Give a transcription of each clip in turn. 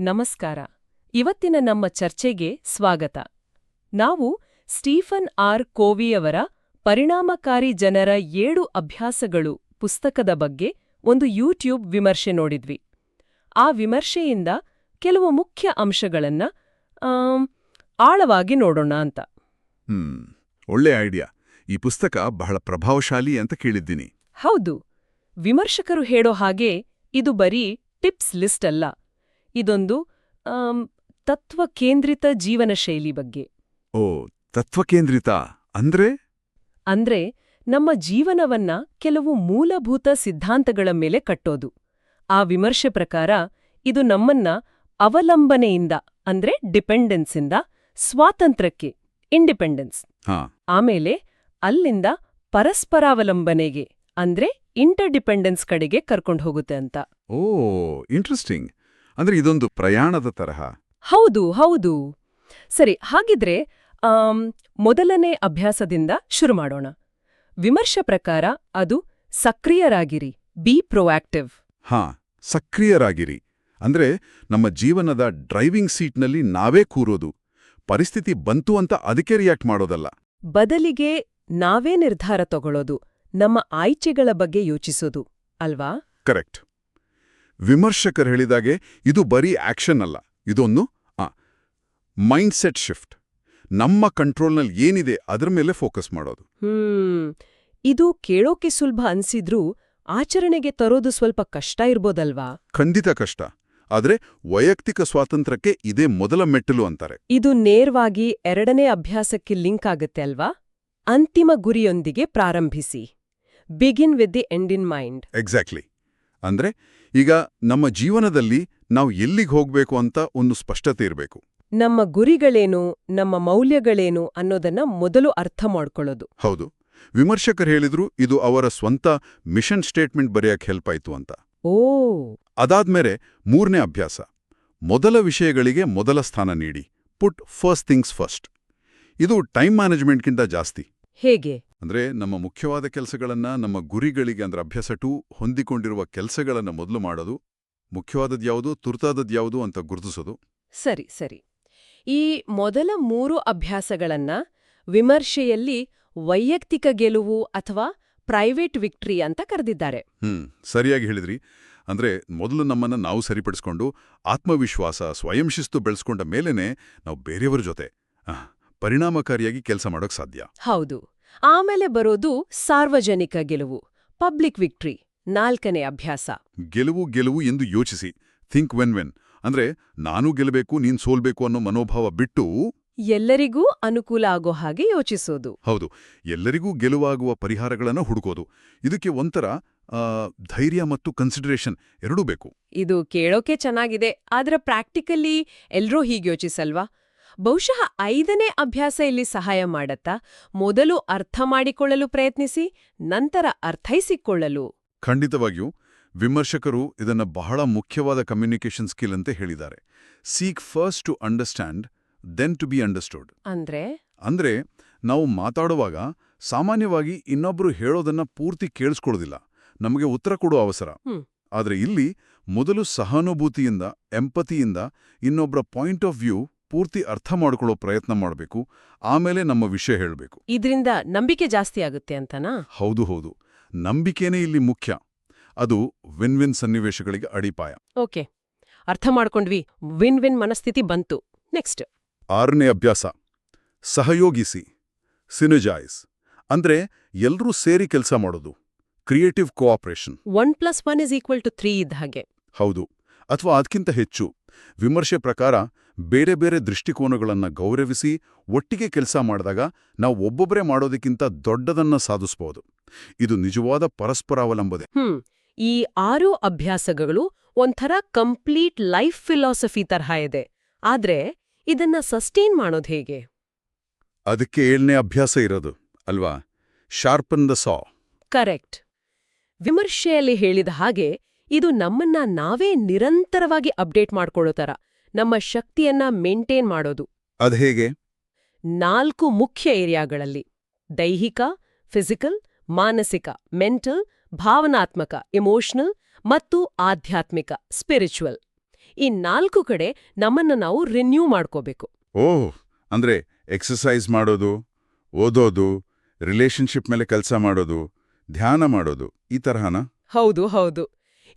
ನಮಸ್ಕಾರ. ಇವತ್ತಿನ ನಮ್ಮ ಚರ್ಚೆಗೆ ಸ್ವಾಗತ. ನಾವು ಸ್ಟೀಫನ್ ಆರ್ ಕೋವಿಯವರ ಪರಿಣಾಮಕಾರಿ ಜನರ 7 ಅಭ್ಯಾಸಗಳು ಪುಸ್ತಕದ ಬಗ್ಗೆ ಒಂದು ಯೂಟ್ಯೂಬ್ ವಿಮರ್ಶೆ ನೋಡಿದ್ವಿ. ಆ ವಿಮರ್ಶೆಯಿಂದ ಕೆಲವು ಮುಖ್ಯ ಅಂಶಗಳನ್ನ ಆಳವಾಗಿ ನೋಡೋಣ ಅಂತ. ಒಳ್ಳೆ ಐಡಿಯಾ. ಈ ಪುಸ್ತಕ ಬಹಳ ಪ್ರಭಾವಶಾಲಿ ಅಂತ ಕೇಳಿದ್ದೀನಿ. ಹೌದು. ವಿಮರ್ಶಕರು ಹೇಳೋ ಹಾಗೆ ಇದು ಬರೀ ಟಿಪ್ಸ್ ಲಿಸ್ಟ್ ಅಲ್ಲ. ಇದೊಂದು ತತ್ವಕೇಂದ್ರಿತ ಜೀವನ ಶೈಲಿ ಬಗ್ಗೆ. ಓ, ತತ್ವಕೇಂದ್ರಿತ ಅಂದ್ರೆ ನಮ್ಮ ಜೀವನವನ್ನ ಕೆಲವು ಮೂಲಭೂತ ಸಿದ್ಧಾಂತಗಳ ಮೇಲೆ ಕಟ್ಟೋದು. ಆ ವಿಮರ್ಶೆ ಪ್ರಕಾರ ಇದು ನಮ್ಮನ್ನ ಅವಲಂಬನೆಯಿಂದ ಡಿಪೆಂಡೆನ್ಸಿಂದ ಸ್ವಾತಂತ್ರ್ಯಕ್ಕೆ ಇಂಡಿಪೆಂಡೆನ್ಸ್, ಆಮೇಲೆ ಅಲ್ಲಿಂದ ಪರಸ್ಪರಾವಲಂಬನೆಗೆ ಇಂಟರ್ಡಿಪೆಂಡೆನ್ಸ್ ಕಡೆಗೆ ಕರ್ಕೊಂಡು ಹೋಗುತ್ತೆ ಅಂತ. ಓ, ಇಂಟ್ರೆಸ್ಟಿಂಗ್. ಇದೊಂದು ಪ್ರಯಾಣದ ತರಹ. ಹೌದು. ಸರಿ, ಹಾಗಿದ್ರೆ ಮೊದಲನೇ ಅಭ್ಯಾಸದಿಂದ ಶುರು ಮಾಡೋಣ. ವಿಮರ್ಶೆ ಪ್ರಕಾರ ಅದು ಸಕ್ರಿಯರಾಗಿರಿ, ಬಿ ಪ್ರೊಆಕ್ಟಿವ್. ಸಕ್ರಿಯರಾಗಿರಿ ನಮ್ಮ ಜೀವನದ ಡ್ರೈವಿಂಗ್ ಸೀಟ್ನಲ್ಲಿ ನಾವೇ ಕೂರೋದು. ಪರಿಸ್ಥಿತಿ ಬಂತು ಅಂತ ಅದಕ್ಕೆ ರಿಯಾಕ್ಟ್ ಮಾಡೋದಲ್ಲ. ಬದಲಿಗೆ ನಾವೇ ನಿರ್ಧಾರ ತಗೊಳ್ಳೋದು, ನಮ್ಮ ಆಯ್ಕೆಗಳ ಬಗ್ಗೆ ಯೋಚಿಸೋದು ಅಲ್ವಾ? ಕರೆಕ್ಟ್. ವಿಮರ್ಶಕರು ಹೇಳಿದಾಗೆ ಇದು ಬರೀ ಆಕ್ಷನ್ ಅಲ್ಲ, ಇದೊಂದು ಮೈಂಡ್ಸೆಟ್ ಶಿಫ್ಟ್. ನಮ್ಮ ಕಂಟ್ರೋಲ್ನಲ್ಲಿ ಏನಿದೆ ಅದರ ಮೇಲೆ ಫೋಕಸ್ ಮಾಡೋದು. ಇದು ಕೇಳೋಕೆ ಸುಲಭ ಅನ್ಸಿದ್ರೂ ಆಚರಣೆಗೆ ತರೋದು ಸ್ವಲ್ಪ ಕಷ್ಟ ಇರ್ಬೋದಲ್ವಾ? ಖಂಡಿತ ಕಷ್ಟ. ಆದ್ರೆ ವೈಯಕ್ತಿಕ ಸ್ವಾತಂತ್ರ್ಯಕ್ಕೆ ಇದೇ ಮೊದಲ ಮೆಟ್ಟಿಲು ಅಂತಾರೆ. ಇದು ನೇರವಾಗಿ ಎರಡನೇ ಅಭ್ಯಾಸಕ್ಕೆ ಲಿಂಕ್ ಆಗತ್ತೆ ಅಲ್ವಾ? ಅಂತಿಮ ಗುರಿಯೊಂದಿಗೆ ಪ್ರಾರಂಭಿಸಿ. Begin with the end in mind. Exactly. ಈಗ ನಮ್ಮ ಜೀವನದಲ್ಲಿ ನಾವು ಎಲ್ಲಿಗೆ ಹೋಗ್ಬೇಕು ಅಂತ ಒಂದು ಸ್ಪಷ್ಟತೆ ಇರಬೇಕು. ನಮ್ಮ ಗುರಿಗಳೇನು, ನಮ್ಮ ಮೌಲ್ಯಗಳೇನು ಅನ್ನೋದನ್ನ ಮೊದಲು ಅರ್ಥ ಮಾಡ್ಕೊಳ್ಳೋದು. ಹೌದು. ವಿಮರ್ಶಕರು ಹೇಳಿದ್ರು ಇದು ಅವರ ಸ್ವಂತ ಮಿಷನ್ ಸ್ಟೇಟ್ಮೆಂಟ್ ಬರೆಯಕ್ಕೆ ಹೆಲ್ಪ್ ಆಯ್ತು ಅಂತ. ಓ. ಅದಾದ್ಮೇಲೆ 3ನೇ ಅಭ್ಯಾಸ, ಮೊದಲ ವಿಷಯಗಳಿಗೆ ಮೊದಲ ಸ್ಥಾನ ನೀಡಿ. ಪುಟ್ ಫಸ್ಟ್ ಥಿಂಗ್ಸ್ ಫಸ್ಟ್. ಇದು ಟೈಮ್ ಮ್ಯಾನೇಜ್ಮೆಂಟ್ಗಿಂತ ಜಾಸ್ತಿ. ಹೇಗೆ? ನಮ್ಮ ಮುಖ್ಯವಾದ ಕೆಲಸಗಳನ್ನ ನಮ್ಮ ಗುರಿಗಳಿಗೆ ಅಭ್ಯಾಸ 2 ಹೊಂದಿಕೊಂಡಿರುವ ಕೆಲಸಗಳನ್ನ ಮೊದಲು ಮಾಡೋದು, ಮುಖ್ಯವಾದದ್ಯಾವುದು ತುರ್ತಾದದ್ಯಾವುದು ಅಂತ ಗುರುತಿಸೋದು. ಸರಿ. ಈ ಮೊದಲ 3 ಅಭ್ಯಾಸಗಳನ್ನ ವಿಮರ್ಶೆಯಲ್ಲಿ ವೈಯಕ್ತಿಕ ಗೆಲುವು ಅಥವಾ ಪ್ರೈವೇಟ್ ವಿಕ್ಟ್ರಿ ಅಂತ ಕರೆದಿದ್ದಾರೆ. ಸರಿಯಾಗಿ ಹೇಳಿದ್ರಿ. ಮೊದಲು ನಮ್ಮನ್ನ ನಾವು ಸರಿಪಡಿಸ್ಕೊಂಡು ಆತ್ಮವಿಶ್ವಾಸ, ಸ್ವಯಂ ಶಿಸ್ತು ಬೆಳೆಸ್ಕೊಂಡ ಮೇಲೇನೆ ನಾವು ಬೇರೆಯವರ ಜೊತೆ ಪರಿಣಾಮಕಾರಿಯಾಗಿ ಕೆಲಸ ಮಾಡೋಕ್ ಸಾಧ್ಯ. ಹೌದು. ಆಮೇಲೆ ಬರೋದು ಸಾರ್ವಜನಿಕ ಗೆಲುವು, ಪಬ್ಲಿಕ್ ವಿಕ್ಟ್ರಿ, 4ನೇ ಅಭ್ಯಾಸ. ಗೆಲುವು ಎಂದು ಯೋಚಿಸಿ. Think when. ನಾನು ಗೆಲ್ಲಬೇಕು, ನೀನ್ ಸೋಲ್ಬೇಕು ಅನ್ನೋ ಮನೋಭಾವ ಬಿಟ್ಟು ಎಲ್ಲರಿಗೂ ಅನುಕೂಲ ಆಗೋ ಹಾಗೆ ಯೋಚಿಸೋದು. ಹೌದು, ಎಲ್ಲರಿಗೂ ಗೆಲುವಾಗುವ ಪರಿಹಾರಗಳನ್ನು ಹುಡುಕೋದು. ಇದಕ್ಕೆ ಒಂಥರ ಧೈರ್ಯ ಮತ್ತು ಕನ್ಸಿಡರೇಷನ್ ಎರಡೂ ಬೇಕು. ಇದು ಕೇಳೋಕೆ ಚೆನ್ನಾಗಿದೆ, ಆದ್ರೆ ಪ್ರಾಕ್ಟಿಕಲಿ ಎಲ್ರೂ ಹೀಗೆ ಯೋಚಿಸಲ್ವಾ? ಬಹುಶಃ 5ನೇ ಅಭ್ಯಾಸ ಇಲ್ಲಿ ಸಹಾಯ ಮಾಡತ್ತಾ? ಮೊದಲು ಅರ್ಥ ಮಾಡಿಕೊಳ್ಳಲು ಪ್ರಯತ್ನಿಸಿ, ನಂತರ ಅರ್ಥೈಸಿಕೊಳ್ಳಲು. ಖಂಡಿತವಾಗಿಯೂ. ವಿಮರ್ಶಕರು ಇದನ್ನ ಬಹಳ ಮುಖ್ಯವಾದ ಕಮ್ಯುನಿಕೇಷನ್ ಸ್ಕಿಲ್ ಅಂತ ಹೇಳಿದ್ದಾರೆ. Seek first to understand, then to be understood. ಅಂದ್ರೆ ನಾವು ಮಾತಾಡುವಾಗ ಸಾಮಾನ್ಯವಾಗಿ ಇನ್ನೊಬ್ರು ಹೇಳೋದನ್ನ ಪೂರ್ತಿ ಕೇಳಿಸ್ಕೊಳ್ಳೋದಿಲ್ಲ, ನಮಗೆ ಉತ್ತರ ಕೊಡೋ ಅವಸರ. ಆದ್ರೆ ಇಲ್ಲಿ ಮೊದಲು ಸಹಾನುಭೂತಿಯಿಂದ, ಎಂಪತಿಯಿಂದ ಇನ್ನೊಬ್ಬರ ಪಾಯಿಂಟ್ ಆಫ್ ವ್ಯೂ ಪೂರ್ತಿ ಅರ್ಥ ಮಾಡ್ಕೊಳ್ಳೋ ಪ್ರಯತ್ನ ಮಾಡಬೇಕು. ಆಮೇಲೆ ನಮ್ಮ ವಿಷಯ ಹೇಳಬೇಕು. ಇದರಿಂದ ನಂಬಿಕೆ ಜಾಸ್ತಿ ಆಗುತ್ತೆ ಅಂತನಾ? ಹೌದು. ನಂಬಿಕೆನೇ ಇಲ್ಲಿ ಮುಖ್ಯ. ಅದು ವಿನ್ ವಿನ್ ಸನ್ನಿವೇಶಗಳಿಗೆ ಅಡಿಪಾಯ. ಓಕೆ, ಅರ್ಥ ಮಾಡ್ಕೊಂಡ್ವಿ. ವಿನ್ ವಿನ್ ಮನಸ್ಥಿತಿ ಬಂತು. ನೆಕ್ಸ್ಟ್ 6ನೇ ಅಭ್ಯಾಸ, ಸಹಯೋಗಿಸಿ, ಸಿನರ್ಜೈಸ್. ಎಲ್ರೂ ಸೇರಿ ಕೆಲಸ ಮಾಡೋದು, ಕ್ರಿಯೇಟಿವ್ ಕೋಆಪರೇಷನ್. 1+1=3 ಇದ್ದ ಹಾಗೆ. ಹೌದು, ಅಥವಾ ಅದಕ್ಕಿಂತ ಹೆಚ್ಚು. ವಿಮರ್ಶೆ ಪ್ರಕಾರ ಬೇರೆ ಬೇರೆ ದೃಷ್ಟಿಕೋನಗಳನ್ನ ಗೌರವಿಸಿ ಒಟ್ಟಿಗೆ ಕೆಲಸ ಮಾಡಿದಾಗ ನಾವು ಒಬ್ಬೊಬ್ಬರೇ ಮಾಡೋದಕ್ಕಿಂತ ದೊಡ್ಡದನ್ನ ಸಾಧಿಸಬಹುದು. ಇದು ನಿಜವಾದ ಪರಸ್ಪರಾವಲಂಬನೆ. ಈ 6 ಅಭ್ಯಾಸಗಳು ಒಂಥರ ಕಂಪ್ಲೀಟ್ ಲೈಫ್ ಫಿಲಾಸಫಿ ತರಹ ಇದೆ. ಆದ್ರೆ ಇದನ್ನ ಸಸ್ಟೈನ್ ಮಾಡೋದು ಹೇಗೆ? ಅದಕ್ಕೆ 7ನೇ ಅಭ್ಯಾಸ ಇರೋದು ಅಲ್ವಾ, ಶಾರ್ಪನ್ ದ ಸಾ. ಕರೆಕ್ಟ್. ವಿಮರ್ಶೆಯಲ್ಲಿ ಹೇಳಿದ ಹಾಗೆ ಇದು ನಮ್ಮನ್ನ ನಾವೇ ನಿರಂತರವಾಗಿ ಅಪ್ಡೇಟ್ ಮಾಡ್ಕೊಳ್ಳೋ ತರ, ನಮ್ಮ ಶಕ್ತಿಯನ್ನ ಮೇಂಟೈನ್ ಮಾಡೋದು. ಅದ್ ಹೇಗೆ? 4 ಮುಖ್ಯ ಏರಿಯಾಗಳಲ್ಲಿ: ದೈಹಿಕ, ಫಿಸಿಕಲ್, ಮಾನಸಿಕ, ಮೆಂಟಲ್, ಭಾವನಾತ್ಮಕ, ಇಮೋಷನಲ್ ಮತ್ತು ಆಧ್ಯಾತ್ಮಿಕ, ಸ್ಪಿರಿಚುವಲ್. ಈ 4 ಕಡೆ ನಮ್ಮನ್ನ ನಾವು ರಿನ್ಯೂ ಮಾಡ್ಕೋಬೇಕು. ಓಹ್, ಅಂದ್ರೆ ಎಕ್ಸಸೈಸ್ ಮಾಡೋದು, ಓದೋದು, ರಿಲೇಶನ್ಶಿಪ್ ಮೇಲೆ ಕೆಲಸ ಮಾಡೋದು, ಧ್ಯಾನ ಮಾಡೋದು, ಈ ತರಹನ? ಹೌದು ಹೌದು.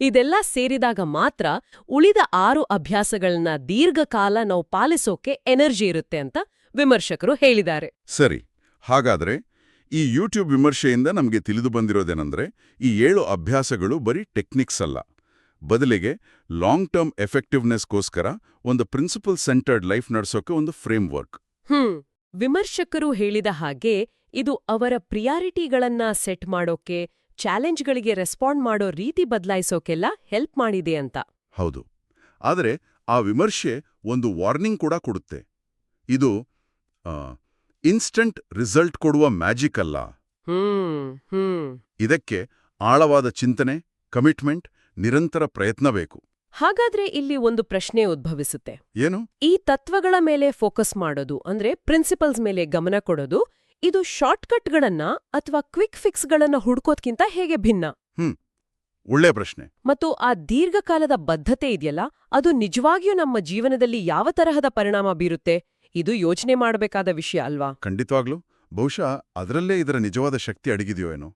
ಇದೆಲ್ಲ ಸೇರಿದಾಗ ಮಾತ್ರ ಉಳಿದ 6 ಅಭ್ಯಾಸಗಳನ್ನ ದೀರ್ಘಕಾಲ ನಾವು ಪಾಲಿಸೋಕೆ ಎನರ್ಜಿ ಇರುತ್ತೆ ಅಂತ ವಿಮರ್ಶಕರು ಹೇಳಿದ್ದಾರೆ. ಸರಿ, ಹಾಗಾದ್ರೆ ಈ ಯೂಟ್ಯೂಬ್ ವಿಮರ್ಶೆಯಿಂದ ನಮಗೆ ತಿಳಿದು ಬಂದಿರೋದೇನೆಂದ್ರೆ, ಈ 7 ಅಭ್ಯಾಸಗಳು ಬರೀ ಟೆಕ್ನಿಕ್ಸ್ ಅಲ್ಲ, ಬದಲಿಗೆ ಲಾಂಗ್ ಟರ್ಮ್ ಎಫೆಕ್ಟಿವ್ನೆಸ್ಗೋಸ್ಕರ ಒಂದು ಪ್ರಿನ್ಸಿಪಲ್ ಸೆಂಟರ್ಡ್ ಲೈಫ್ ನಡೆಸೋಕೆ ಒಂದು ಫ್ರೇಮ್ ವರ್ಕ್. ವಿಮರ್ಶಕರು ಹೇಳಿದ ಹಾಗೆ ಇದು ಅವರ ಪ್ರಿಯಾರಿಟಿಗಳನ್ನ ಸೆಟ್ ಮಾಡೋಕೆ, ಚಾಲೆಂಜ್ಗಳಿಗೆ ರೆಸ್ಪಾಂಡ್ ಮಾಡೋ ರೀತಿ ಬದಲಾಯಿಸೋಕೆಲ್ಲ ಹೆಲ್ಪ್ ಮಾಡಿದೆ ಅಂತ. ಹೌದು. ಆದರೆ ಆ ವಿಮರ್ಶೆ ಒಂದು ವಾರ್ನಿಂಗ್ ಕೂಡ ಕೊಡುತ್ತೆ. ಇದು ಇನ್ಸ್ಟಂಟ್ ರಿಸಲ್ಟ್ ಕೊಡುವ ಮ್ಯಾಜಿಕ್ ಅಲ್ಲ. ಇದಕ್ಕೆ ಆಳವಾದ ಚಿಂತನೆ, ಕಮಿಟ್ಮೆಂಟ್, ನಿರಂತರ ಪ್ರಯತ್ನ ಬೇಕು. ಹಾಗಾದ್ರೆ ಇಲ್ಲಿ ಒಂದು ಪ್ರಶ್ನೆ ಉದ್ಭವಿಸುತ್ತೆ. ಏನು? ಈ ತತ್ವಗಳ ಮೇಲೆ ಫೋಕಸ್ ಮಾಡೋದು, ಅಂದ್ರೆ ಪ್ರಿನ್ಸಿಪಲ್ಸ್ ಮೇಲೆ ಗಮನ ಕೊಡೋದು, ಇದು ಶಾರ್ಟ್ಕಟ್ಗಳನ್ನ ಅಥವಾ ಕ್ವಿಕ್ ಫಿಕ್ಸ್ಗಳನ್ನ ಹುಡ್ಕೋದ್ಕಿಂತ ಹೇಗೆ ಭಿನ್ನ? ಒಳ್ಳೆ ಪ್ರಶ್ನೆ. ಮತ್ತು ಆ ದೀರ್ಘಕಾಲದ ಬದ್ಧತೆ ಇದೆಯಲ್ಲ, ಅದು ನಿಜವಾಗಿಯೂ ನಮ್ಮ ಜೀವನದಲ್ಲಿ ಯಾವ ತರಹದ ಪರಿಣಾಮ ಬೀರುತ್ತೆ? ಇದು ಯೋಚನೆ ಮಾಡಬೇಕಾದ ವಿಷಯ ಅಲ್ವಾ? ಖಂಡಿತವಾಗ್ಲೂ. ಬಹುಶಃ ಅದರಲ್ಲೇ ಇದರ ನಿಜವಾದ ಶಕ್ತಿ ಅಡಗಿದೆಯೋ ಏನೋ.